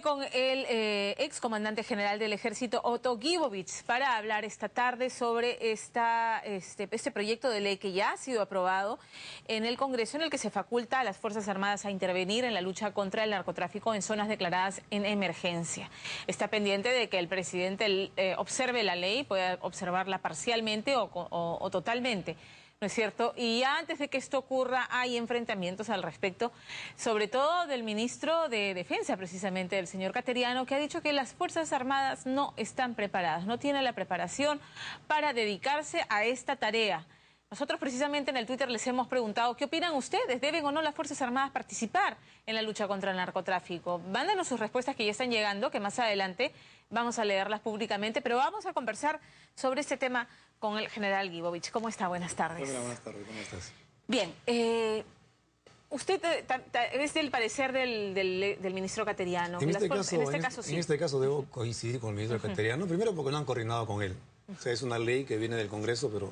con el excomandante general del Ejército, Otto Gibovich, para hablar esta tarde sobre este proyecto de ley que ya ha sido aprobado en el Congreso, en el que se faculta a las Fuerzas Armadas a intervenir en la lucha contra el narcotráfico en zonas declaradas en emergencia. Está pendiente de que el presidente observe la ley, pueda observarla parcialmente o totalmente, ¿no es cierto? Y antes de que esto ocurra hay enfrentamientos al respecto, sobre todo del ministro de Defensa, precisamente, del señor Cateriano, que ha dicho que las Fuerzas Armadas no están preparadas, no tienen la preparación para dedicarse a esta tarea. Nosotros precisamente en el Twitter les hemos preguntado, ¿qué opinan ustedes? ¿Deben o no las Fuerzas Armadas participar en la lucha contra el narcotráfico? Mándenos sus respuestas que ya están llegando, que más adelante vamos a leerlas públicamente, pero vamos a conversar sobre este tema con el general Gibovich. ¿Cómo está? Buenas tardes. Hola, buenas tardes. ¿Cómo estás? Bien, usted es del parecer del ministro Cateriano. En este caso debo coincidir con el ministro Cateriano, primero porque no han coordinado con él. O sea, es una ley que viene del Congreso, pero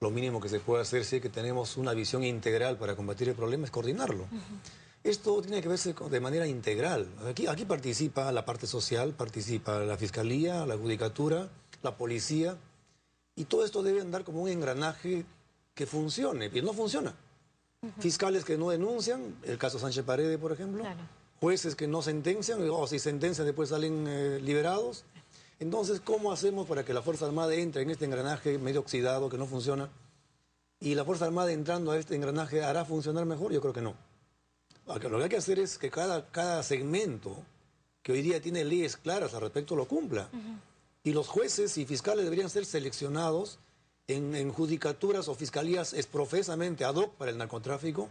lo mínimo que se puede hacer, si es que tenemos una visión integral para combatir el problema, es coordinarlo. Esto tiene que verse de manera integral. Aquí participa la parte social, participa la Fiscalía, la Judicatura, la Policía, y todo esto debe andar como un engranaje que funcione, y no funciona. Fiscales que no denuncian, el caso Sánchez Paredes, por ejemplo, claro. Jueces que no sentencian, o si sentencian después salen liberados. Entonces, ¿cómo hacemos para que la Fuerza Armada entre en este engranaje medio oxidado, que no funciona? Y la Fuerza Armada entrando a este engranaje, ¿hará funcionar mejor? Yo creo que no. Lo que hay que hacer es que cada segmento que hoy día tiene leyes claras al respecto lo cumpla. Y los jueces y fiscales deberían ser seleccionados en judicaturas o fiscalías profesamente ad hoc para el narcotráfico,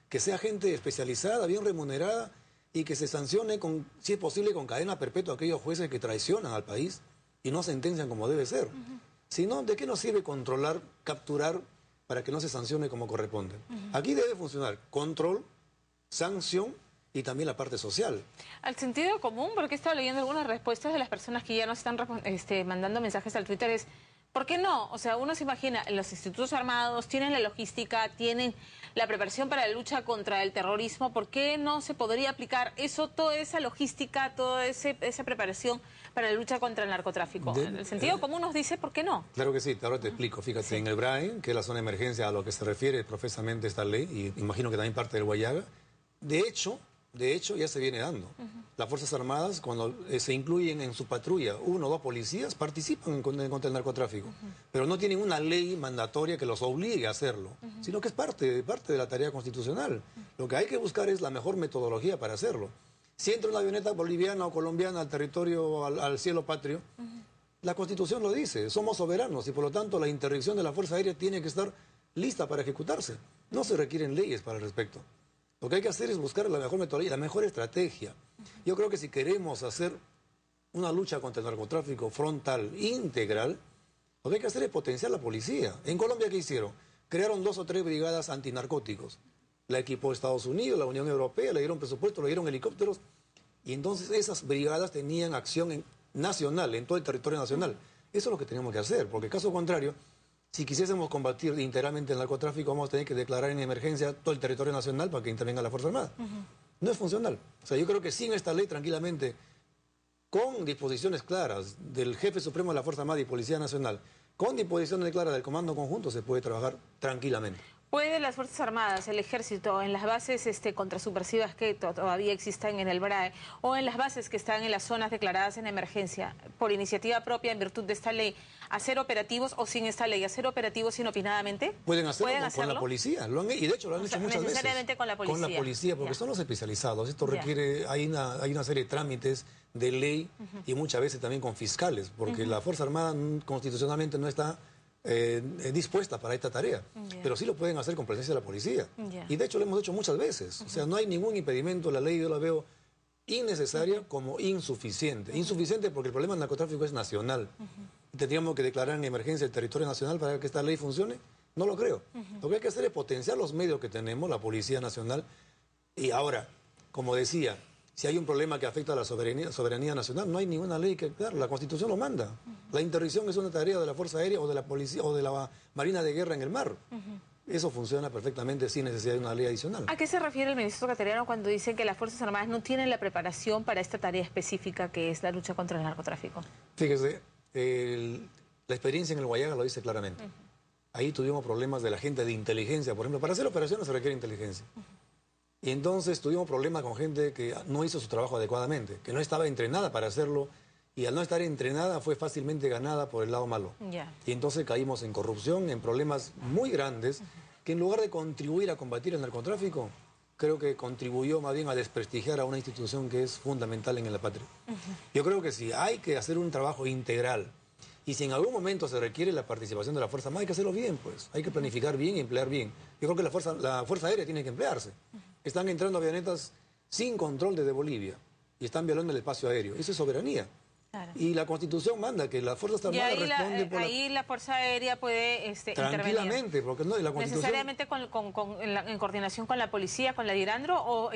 que sea gente especializada, bien remunerada, y que se sancione, si es posible, con cadena perpetua a aquellos jueces que traicionan al país y no sentencian como debe ser. Si no, ¿de qué nos sirve controlar, capturar, para que no se sancione como corresponde? Aquí debe funcionar control, sanción y también la parte social. Al sentido común, porque he estado leyendo algunas respuestas de las personas que ya nos están mandando mensajes al Twitter, es ¿por qué no? O sea, uno se imagina, los institutos armados tienen la logística, tienen la preparación para la lucha contra el terrorismo. ¿Por qué no se podría aplicar eso, toda esa logística, toda esa preparación para la lucha contra el narcotráfico? El sentido común nos dice, ¿por qué no? Claro que sí, ahora te explico. Fíjate, sí. En el BRAE, que es la zona de emergencia a lo que se refiere profesamente esta ley, y imagino que también parte del Guayaga, de hecho, ya se viene dando. Las Fuerzas Armadas, cuando se incluyen en su patrulla 1 o 2 policías, participan contra el narcotráfico. Pero no tienen una ley mandatoria que los obligue a hacerlo, sino que es parte de la tarea constitucional. Lo que hay que buscar es la mejor metodología para hacerlo. Si entra una avioneta boliviana o colombiana al territorio, al cielo patrio, la Constitución lo dice, somos soberanos y por lo tanto la interdicción de la Fuerza Aérea tiene que estar lista para ejecutarse. No se requieren leyes para el respecto. Lo que hay que hacer es buscar la mejor metodología, la mejor estrategia. Yo creo que si queremos hacer una lucha contra el narcotráfico frontal, integral, lo que hay que hacer es potenciar la policía. En Colombia, ¿qué hicieron? Crearon 2 o 3 brigadas antinarcóticos. La equipó Estados Unidos, la Unión Europea, le dieron presupuesto, le dieron helicópteros. Y entonces esas brigadas tenían acción nacional, en todo el territorio nacional. Eso es lo que tenemos que hacer, porque caso contrario, si quisiésemos combatir integralmente el narcotráfico, vamos a tener que declarar en emergencia todo el territorio nacional para que intervenga la Fuerza Armada. No es funcional. O sea, yo creo que sin esta ley, tranquilamente, con disposiciones claras del jefe supremo de la Fuerza Armada y Policía Nacional, con disposiciones claras del Comando Conjunto, se puede trabajar tranquilamente. ¿Puede las Fuerzas Armadas, el Ejército, en las bases contrasubversivas que todavía existen en el BRAE, o en las bases que están en las zonas declaradas en emergencia, por iniciativa propia, en virtud de esta ley, hacer operativos, o sin esta ley, hacer operativos inopinadamente? Pueden hacerlo con la policía, y de hecho lo han hecho muchas veces. Necesariamente con la policía. Con la policía, porque son los especializados. Esto requiere, hay una serie de trámites de ley, y muchas veces también con fiscales, porque la Fuerza Armada constitucionalmente no está dispuesta para esta tarea, pero sí lo pueden hacer con presencia de la policía. Y de hecho lo hemos hecho muchas veces. O sea, no hay ningún impedimento. La ley yo la veo innecesaria como insuficiente. Insuficiente porque el problema del narcotráfico es nacional. ¿Tendríamos que declarar en emergencia el territorio nacional para que esta ley funcione? No lo creo. Lo que hay que hacer es potenciar los medios que tenemos, la Policía Nacional. Y ahora, como decía, si hay un problema que afecta a la soberanía nacional, no hay ninguna ley que dar. La Constitución lo manda. La interdicción es una tarea de la Fuerza Aérea o de la Policía o de la Marina de Guerra en el mar. eso funciona perfectamente sin necesidad de una ley adicional. ¿A qué se refiere el ministro Cateriano cuando dice que las Fuerzas Armadas no tienen la preparación para esta tarea específica que es la lucha contra el narcotráfico? Fíjese, la experiencia en el Guayaga lo dice claramente. Ahí tuvimos problemas de la gente de inteligencia, por ejemplo. Para hacer operaciones se requiere inteligencia. Y entonces tuvimos problemas con gente que no hizo su trabajo adecuadamente, que no estaba entrenada para hacerlo, y al no estar entrenada fue fácilmente ganada por el lado malo. Y entonces caímos en corrupción, en problemas muy grandes, que en lugar de contribuir a combatir el narcotráfico, creo que contribuyó más bien a desprestigiar a una institución que es fundamental en la patria. Yo creo que si hay que hacer un trabajo integral, y si en algún momento se requiere la participación de la Fuerza Armada, hay que hacerlo bien, pues. Hay que planificar bien y emplear bien. Yo creo que la Fuerza Aérea tiene que emplearse. Están entrando avionetas sin control desde Bolivia y están violando el espacio aéreo. Eso es soberanía. Claro. Y la Constitución manda que las Fuerzas Armadas responden por ahí la Fuerza Aérea puede tranquilamente, intervenir. Porque no, la Constitución... ¿Necesariamente en coordinación con la policía, con la DINANDRO o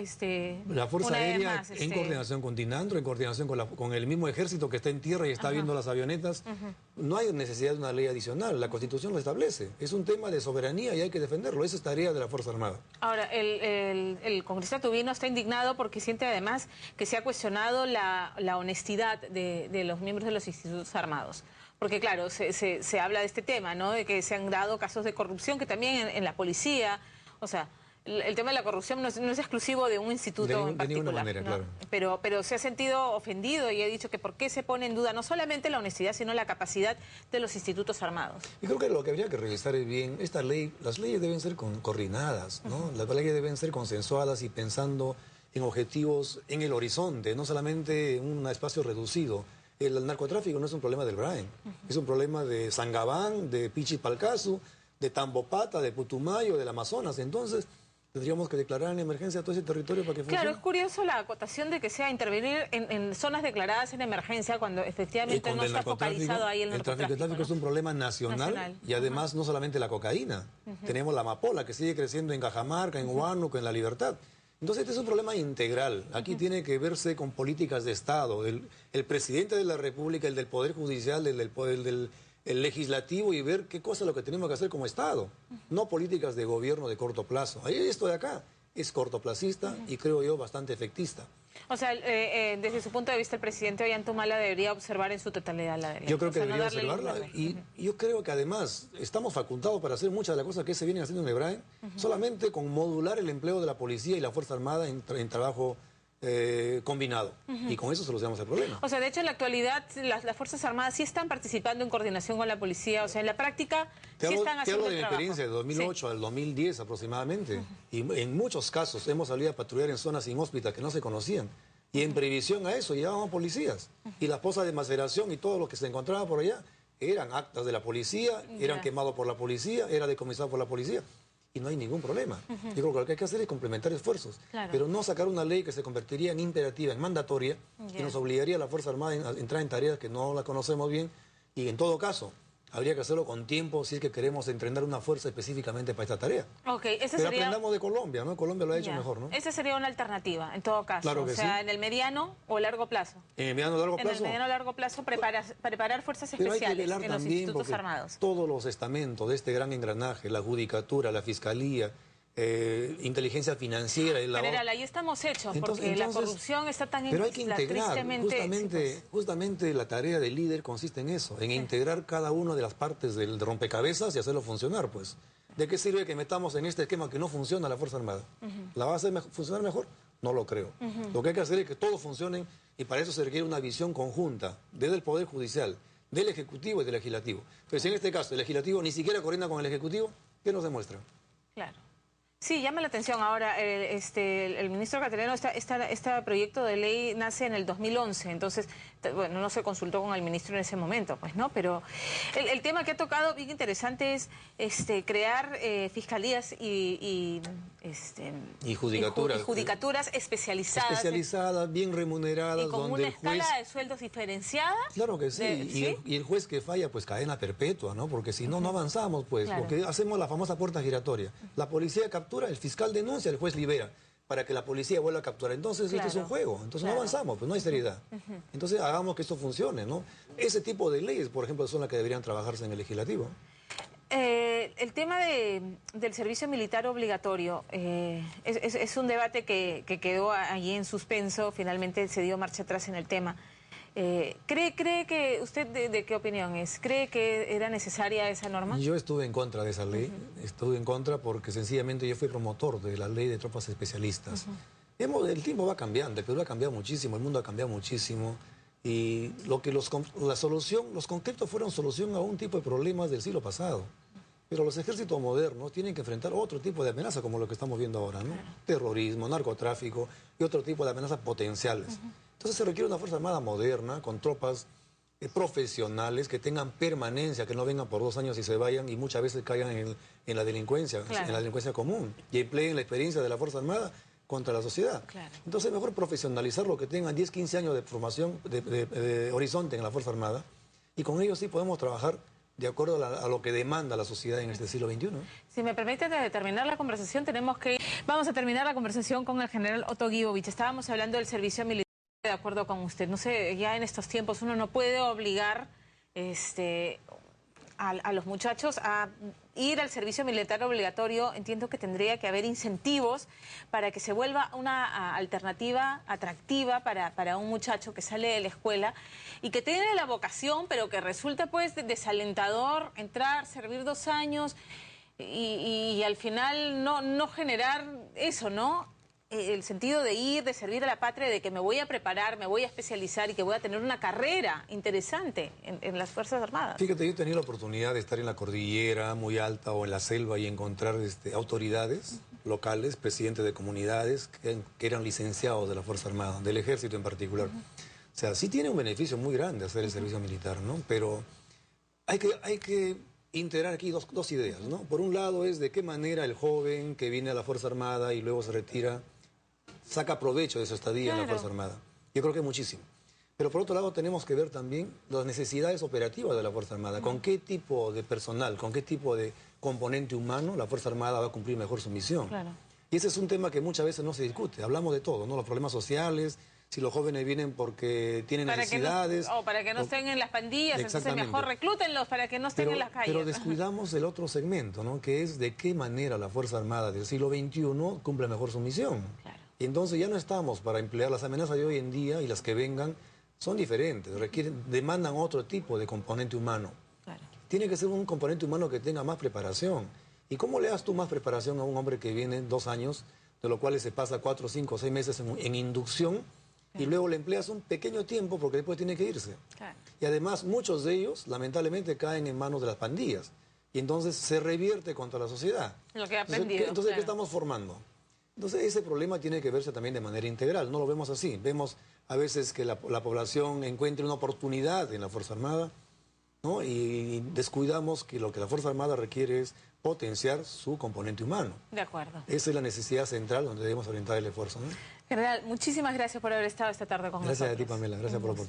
La Fuerza Aérea en coordinación con DINANDRO, en coordinación con el mismo ejército que está en tierra y está viendo las avionetas. No hay necesidad de una ley adicional, la Constitución lo establece. Es un tema de soberanía y hay que defenderlo. Esa es tarea de la Fuerza Armada. Ahora, el congresista Tubino está indignado porque siente además que se ha cuestionado la honestidad de los miembros de los institutos armados. Porque claro, se habla de este tema, ¿no? De que se han dado casos de corrupción, que también en la policía, o sea, el tema de la corrupción no es exclusivo de un instituto en particular. De ninguna manera, ¿no? Claro. Pero se ha sentido ofendido y ha dicho que por qué se pone en duda no solamente la honestidad, sino la capacidad de los institutos armados. Y creo que lo que habría que revisar es bien, las leyes deben ser coordinadas, ¿no? Las leyes deben ser consensuadas y pensando en objetivos en el horizonte, no solamente en un espacio reducido. El narcotráfico no es un problema del Brain, es un problema de Sangabán, de Pichipalcazu, de Tambopata, de Putumayo, del Amazonas. Entonces, tendríamos que declarar en emergencia todo ese territorio para que funcione. Claro, es curioso la acotación de que sea intervenir en zonas declaradas en emergencia cuando efectivamente no está focalizado ahí el narcotráfico. El tráfico es un problema nacional y además no solamente la cocaína. Tenemos la amapola que sigue creciendo en Cajamarca, en Huánuco, en La Libertad. Entonces este es un problema integral. Aquí tiene que verse con políticas de Estado. El presidente de la República, el del Poder Judicial, el legislativo y ver qué cosa es lo que tenemos que hacer como Estado. No políticas de gobierno de corto plazo. Ahí esto de acá es cortoplacista y creo yo bastante efectista. O sea, desde su punto de vista el presidente Ollanta Humala debería observar en su totalidad la ley. Yo creo que debería observarla y yo creo que además estamos facultados para hacer muchas de las cosas que se vienen haciendo en Ebrae, solamente con modular el empleo de la policía y la Fuerza Armada en trabajo combinado. Y con eso solucionamos el problema. O sea, de hecho en la actualidad las Fuerzas Armadas sí están participando en coordinación con la policía. O sea, en la práctica sí están haciendo el trabajo. Te hablo de mi experiencia de 2008 al 2010 aproximadamente. Y en muchos casos hemos salido a patrullar en zonas inhóspitas que no se conocían. Y en previsión a eso llevábamos policías. Y las pozas de maceración y todo lo que se encontraba por allá eran actas de la policía, eran quemados por la policía, era decomisado por la policía. Y no hay ningún problema. Yo creo que lo que hay que hacer es complementar esfuerzos, pero no sacar una ley que se convertiría en imperativa, en mandatoria, y nos obligaría a la Fuerza Armada a entrar en tareas que no la conocemos bien, y en todo caso, habría que hacerlo con tiempo si es que queremos entrenar una fuerza específicamente para esta tarea. Pero aprendamos de Colombia, ¿no? Colombia lo ha hecho mejor, ¿no? Esa sería una alternativa, en todo caso. Claro que o sea, en el mediano o largo plazo. En el mediano o largo plazo. En el mediano o largo plazo preparar fuerzas especiales en los institutos armados. Todos los estamentos de este gran engranaje, la judicatura, la fiscalía, inteligencia financiera... General, ahí estamos hechos, porque la corrupción está tan pero hay que integrar, justamente la tarea del líder consiste en eso, en integrar cada una de las partes del rompecabezas y hacerlo funcionar, pues. ¿De qué sirve que metamos en este esquema que no funciona la Fuerza Armada? ¿La va a hacer funcionar mejor? No lo creo. Lo que hay que hacer es que todos funcionen y para eso se requiere una visión conjunta desde el Poder Judicial, del Ejecutivo y del Legislativo. Pero si en este caso el Legislativo ni siquiera coordina con el Ejecutivo, ¿qué nos demuestra? Claro. Sí, llama la atención. Ahora, el ministro Cateriano, este proyecto de ley nace en el 2011, entonces, bueno, no se consultó con el ministro en ese momento, pues, ¿no? Pero el tema que ha tocado, bien interesante, es crear fiscalías y judicaturas especializadas. Especializadas, bien remuneradas. Y con una escala de sueldos diferenciada. Claro que sí. Y el juez que falla, pues cadena perpetua, ¿no? Porque si no, no avanzamos, pues. Claro. Porque hacemos la famosa puerta giratoria. La policía captura, el fiscal denuncia, el juez libera, para que la policía vuelva a capturar. Entonces, esto es un juego. Entonces, no avanzamos, pues no hay seriedad. Entonces, hagamos que esto funcione, ¿no? Ese tipo de leyes, por ejemplo, son las que deberían trabajarse en el legislativo. El tema del servicio militar obligatorio es un debate que quedó allí en suspenso, finalmente se dio marcha atrás en el tema. ¿Cree que usted de qué opinión es? ¿Cree que era necesaria esa norma? Yo estuve en contra de esa ley, estuve en contra porque sencillamente yo fui promotor de la ley de tropas especialistas. El tiempo va cambiando, el Perú ha cambiado muchísimo, el mundo ha cambiado muchísimo. Y los conflictos fueron solución a un tipo de problemas del siglo pasado. Pero los ejércitos modernos tienen que enfrentar otro tipo de amenazas como lo que estamos viendo ahora, ¿no? Claro. Terrorismo, narcotráfico y otro tipo de amenazas potenciales. Entonces se requiere una Fuerza Armada moderna, con tropas profesionales que tengan permanencia, que no vengan por 2 años y se vayan y muchas veces caigan en la delincuencia, claro, en la delincuencia común, y empleen la experiencia de la Fuerza Armada contra la sociedad. Claro. Entonces es mejor profesionalizar lo que tengan 10, 15 años de formación, de horizonte en la Fuerza Armada, y con ellos sí podemos trabajar de acuerdo a lo que demanda la sociedad en este siglo XXI. Si me permite, antes de terminar la conversación, vamos a terminar la conversación con el general Otto Guibovich. Estábamos hablando del servicio militar, de acuerdo con usted. No sé, ya en estos tiempos uno no puede obligar a los muchachos a ir al servicio militar obligatorio. Entiendo que tendría que haber incentivos para que se vuelva una alternativa atractiva para un muchacho que sale de la escuela y que tiene la vocación, pero que resulta pues desalentador entrar, servir 2 años y al final no generar eso, ¿no? El sentido de ir, de servir a la patria, de que me voy a preparar, me voy a especializar y que voy a tener una carrera interesante en las Fuerzas Armadas. Fíjate, yo he tenido la oportunidad de estar en la cordillera muy alta o en la selva y encontrar autoridades locales, presidentes de comunidades que eran licenciados de la Fuerza Armada, del Ejército en particular. O sea, sí tiene un beneficio muy grande hacer el servicio militar, ¿no? Pero hay que integrar aquí dos ideas, ¿no? Por un lado es de qué manera el joven que viene a la Fuerza Armada y luego se retira saca provecho de su estadía en la Fuerza Armada. Yo creo que muchísimo. Pero por otro lado tenemos que ver también las necesidades operativas de la Fuerza Armada. Con qué tipo de personal, con qué tipo de componente humano la Fuerza Armada va a cumplir mejor su misión. Claro. Y ese es un tema que muchas veces no se discute. Hablamos de todo, ¿no? Los problemas sociales, si los jóvenes vienen porque tienen necesidades. Para que no estén en las pandillas, entonces mejor reclútenlos para que no estén en las calles. Pero descuidamos el otro segmento, ¿no? Que es de qué manera la Fuerza Armada del siglo XXI cumple mejor su misión. Claro. Y entonces ya no estamos para emplear las amenazas de hoy en día y las que vengan son diferentes, demandan otro tipo de componente humano. Claro. Tiene que ser un componente humano que tenga más preparación. ¿Y cómo le das tú más preparación a un hombre que viene 2 años, de los cuales se pasa 4, 5, 6 meses en inducción, y luego le empleas un pequeño tiempo porque después tiene que irse? Claro. Y además muchos de ellos lamentablemente caen en manos de las pandillas y entonces se revierte contra la sociedad. Lo que ha aprendido. Entonces ¿qué estamos formando? Entonces ese problema tiene que verse también de manera integral, no lo vemos así. Vemos a veces que la población encuentre una oportunidad en la Fuerza Armada, ¿no? Y descuidamos que lo que la Fuerza Armada requiere es potenciar su componente humano. De acuerdo. Esa es la necesidad central donde debemos orientar el esfuerzo, ¿no? General, muchísimas gracias por haber estado esta tarde con nosotros. Gracias a ti, Pamela. Gracias por la oportunidad.